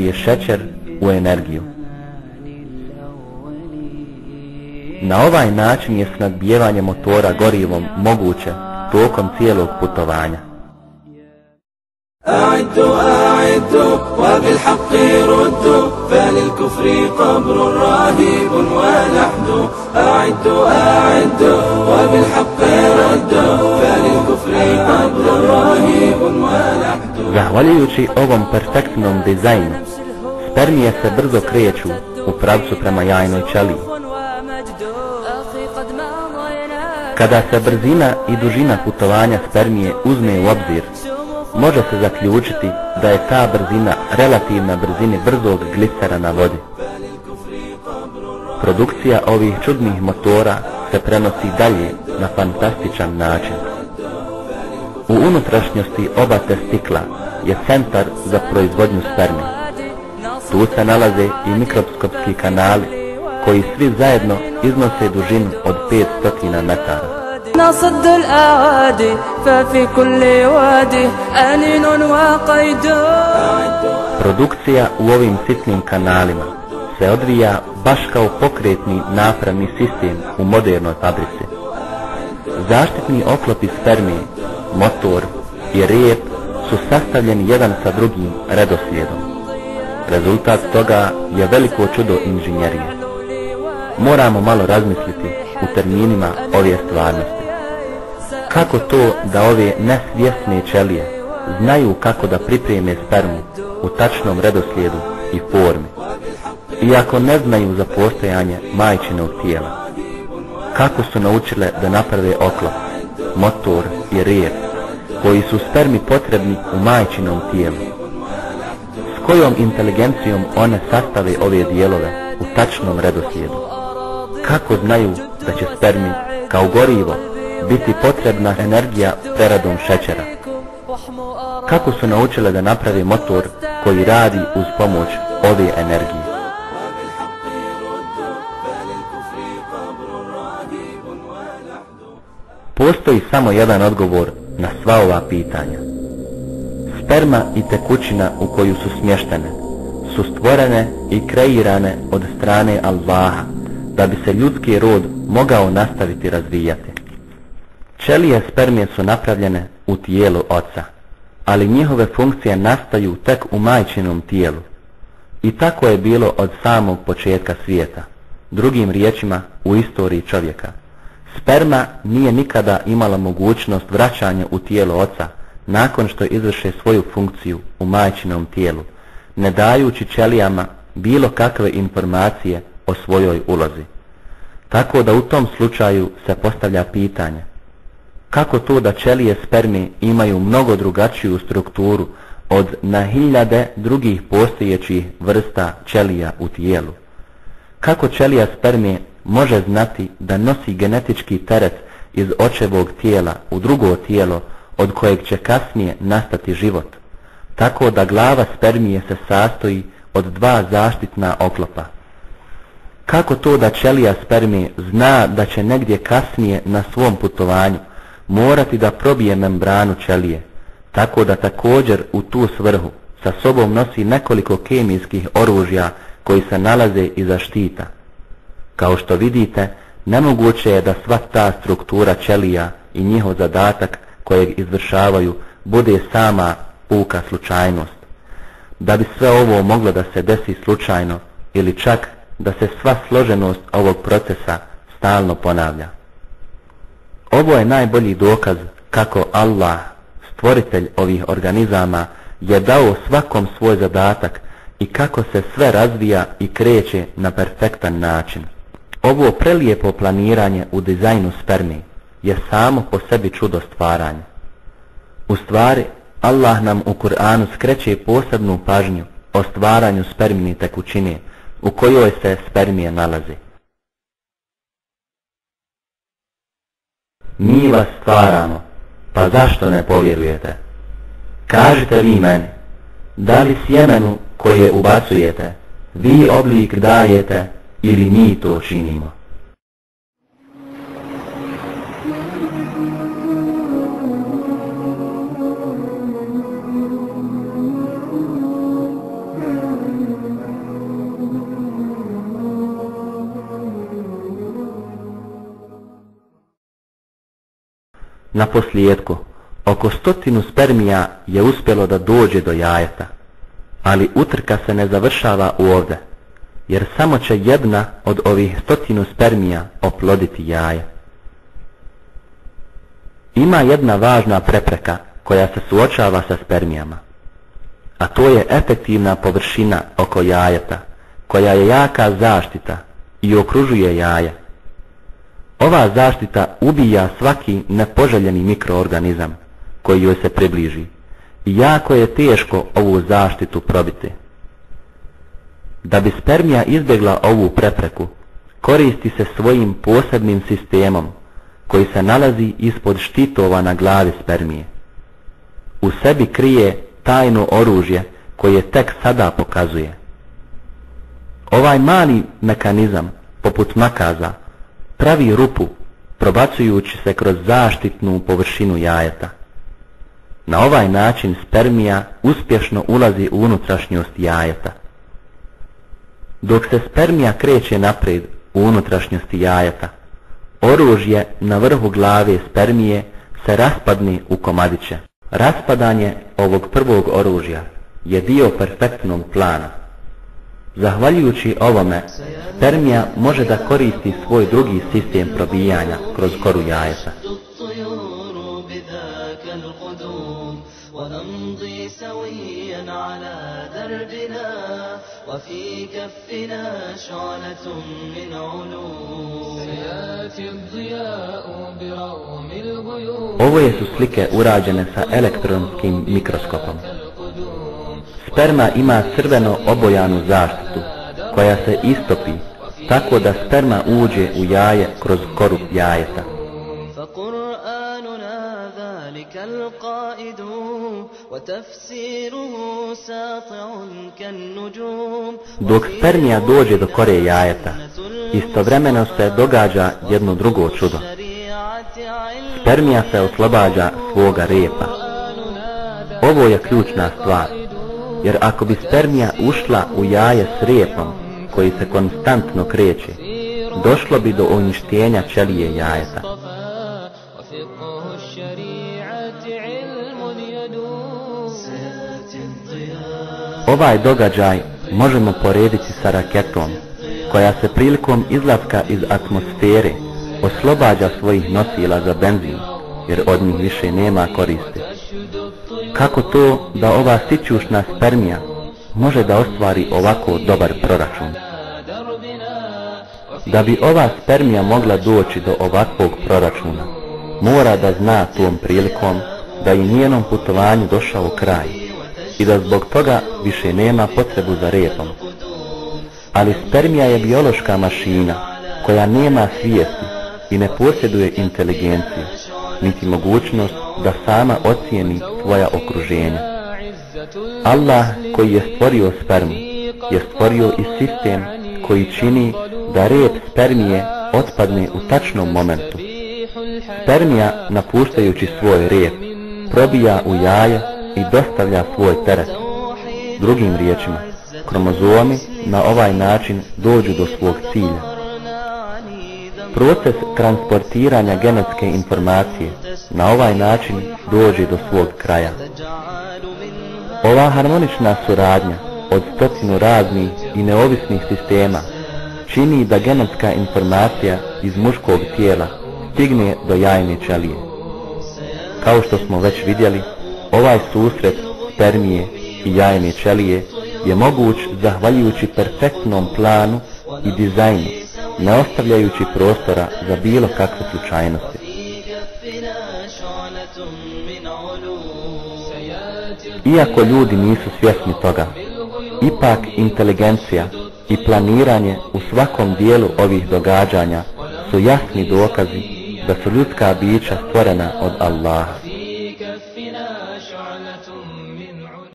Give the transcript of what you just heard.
je šećer u energiju. Na ovaj način je snabdijevanje motora gorivom moguće tokom cijelog putovanja. أعدوا أعدوا وبالحق ردوا فللكفر قبر رهيب ولحد أعدوا أعدوا وبالحق ردوا فللكفر قبر رهيب ولحد. Zahvaljujući ovom perfektnom dizajnu, spermije se brzo kreću u pravcu prema jajnoj ćeliji. Kada se brzina i dužina putovanja spermije uzme u obzir, može se zaključiti da je ta brzina relativna brzini brzog glisera na vodi. Produkcija ovih čudnih motora se prenosi dalje na fantastičan način. U unutrašnjosti oba testikla je centar za proizvodnju sperme. Tu se nalaze i mikroskopski kanali koji svi zajedno iznose dužinu od 500 metara. نصد الأعادي ففي كل وادي أنين وقيد. Produkcija u ovim sitnim kanalima se odvija baš kao pokretni napravni sistem u modernoj fabrici. Zaštitni oklopi spermije, motor i rep su sastavljeni jedan sa drugim redoslijedom. Rezultat toga je veliko čudo inženjerije. Moramo malo razmisliti u terminima ove stvarnosti. Kako to da ove nesvjesne ćelije znaju kako da pripreme spermu u tačnom redoslijedu i formi, iako ne znaju za postojanje majčinog tijela? Kako su naučile da naprave oklop, motor i rep koji su spermi potrebni u majčinom tijelu? S kojom inteligencijom one sastave ove dijelove u tačnom redoslijedu? Kako znaju da će spermi kao gorivo biti potrebna energija preradom šećera? Kako su naučile da naprave motor koji radi uz pomoć ove energije? Postoji samo jedan odgovor na sva ova pitanja. Sperma i tekućina u koju su smještene su stvorene i kreirane od strane Allaha da bi se ljudski rod mogao nastaviti razvijati. Ćelije spermije su napravljene u tijelu oca, ali njihove funkcije nastaju tek u majčinom tijelu. I tako je bilo od samog početka svijeta. Drugim riječima, u istoriji čovjeka. Sperma nije nikada imala mogućnost vraćanja u tijelo oca nakon što izvrše svoju funkciju u majčinom tijelu, ne dajući ćelijama bilo kakve informacije o svojoj ulozi. Tako da u tom slučaju se postavlja pitanje: kako to da ćelije spermi imaju mnogo drugačiju strukturu od na hiljade drugih postojećih vrsta ćelija u tijelu? Kako ćelija spermije može znati da nosi genetički teret iz očevog tijela u drugo tijelo od kojeg će kasnije nastati život, tako da glava spermije se sastoji od dva zaštitna oklopa? Kako to da ćelija spermije zna da će negdje kasnije na svom putovanju morati da probije membranu ćelije, tako da također u tu svrhu sa sobom nosi nekoliko kemijskih oružja koji se nalaze iza štita? Kao što vidite, nemoguće je da sva ta struktura ćelija i njihov zadatak kojeg izvršavaju bude sama puka slučajnost. Da bi sve ovo moglo da se desi slučajno ili čak da se sva složenost ovog procesa stalno ponavlja. Ovo je najbolji dokaz kako Allah, stvoritelj ovih organizama, je dao svakom svoj zadatak i kako se sve razvija i kreće na perfektan način. Ovo prelijepo planiranje u dizajnu spermi je samo po sebi čudo stvaranja. U stvari, Allah nam u Kur'anu skreće posebnu pažnju o stvaranju spermine tekućine u kojoj se spermije nalazi. Mi vas stvaramo, pa zašto ne povjerujete? Kažite vi meni, da li sjemenu koje ubacujete, vi oblik dajete ili mi to činimo? Na posljedku, oko 100 spermija je uspjelo da dođe do jajeta, ali utrka se ne završava ovdje, jer samo će jedna od ovih 100 spermija oploditi jaje. Ima jedna važna prepreka koja se suočava sa spermijama, a to je efektivna površina oko jajeta, koja je jaka zaštita i okružuje jaje. Ova zaštita ubija svaki nepoželjeni mikroorganizam koji joj se približi i jako je teško ovu zaštitu probiti. Da bi spermija izbjegla ovu prepreku, koristi se svojim posebnim sistemom koji se nalazi ispod štitova na glavi spermije. U sebi krije tajno oružje koje tek sada pokazuje. Ovaj mali mekanizam, poput makaza, pravi rupu probacujući se kroz zaštitnu površinu jajeta. Na ovaj način spermija uspješno ulazi u unutrašnjost jajeta. Dok se spermija kreće naprijed u unutrašnjosti jajeta, oružje na vrhu glave spermije se raspadne u komadiće. Raspadanje ovog prvog oružja je dio perfektnog plana. Zahvaljujući ovome, spermija može da koristi svoj drugi sistem probijanja kroz koru jajeta. Ovo su slike urađene sa elektronskim mikroskopom. Sperma ima crveno obojanu zaštitu koja se istopi tako da sperma uđe u jaje kroz koru jajeta. Dok spermija dođe do kore jajeta, istovremeno se događa jedno drugo čudo. Spermija se oslobađa svoga repa. Ovo je ključna stvar, jer ako bi spermija ušla u jaje s repom koji se konstantno kreće, došlo bi do uništenja ćelije jajeta. Ovaj događaj možemo porediti sa raketom, koja se prilikom izlaska iz atmosfere oslobađa svojih nosila za benzin, jer od njih više nema koristi. Kako to da ova sićušna spermija može da ostvari ovako dobar proračun? Da bi ova spermija mogla doći do ovakvog proračuna, mora da zna tom prilikom da je njenom putovanju došao kraj i da zbog toga više nema potrebu za repom. Ali spermija je biološka mašina koja nema svijesti i ne posjeduje inteligenciju, niti mogućnost da sama ocijeni svoja okruženja. Allah koji je stvorio spermu je stvorio i sistem koji čini da rep spermije otpadne u tačnom momentu. Spermija, napuštajući svoj rep, probija u jaje i dostavlja svoj teret. Drugim riječima, kromozomi na ovaj način dođu do svog cilja. Proces transportiranja genetske informacije na ovaj način dođe do svog kraja. Ova harmonična suradnja od 100 raznih i neovisnih sistema čini da genetska informacija iz muškog tijela stigne do jajne ćelije. Kao što smo već vidjeli, ovaj susret spermije i jajne ćelije je moguć zahvaljujući perfektnom planu i dizajnu, ne ostavljajući prostora za bilo kakve slučajnosti. Iako ljudi nisu svjesni toga, ipak inteligencija i planiranje u svakom dijelu ovih događanja su jasni dokazi da su ljudska bića stvorena od Allaha.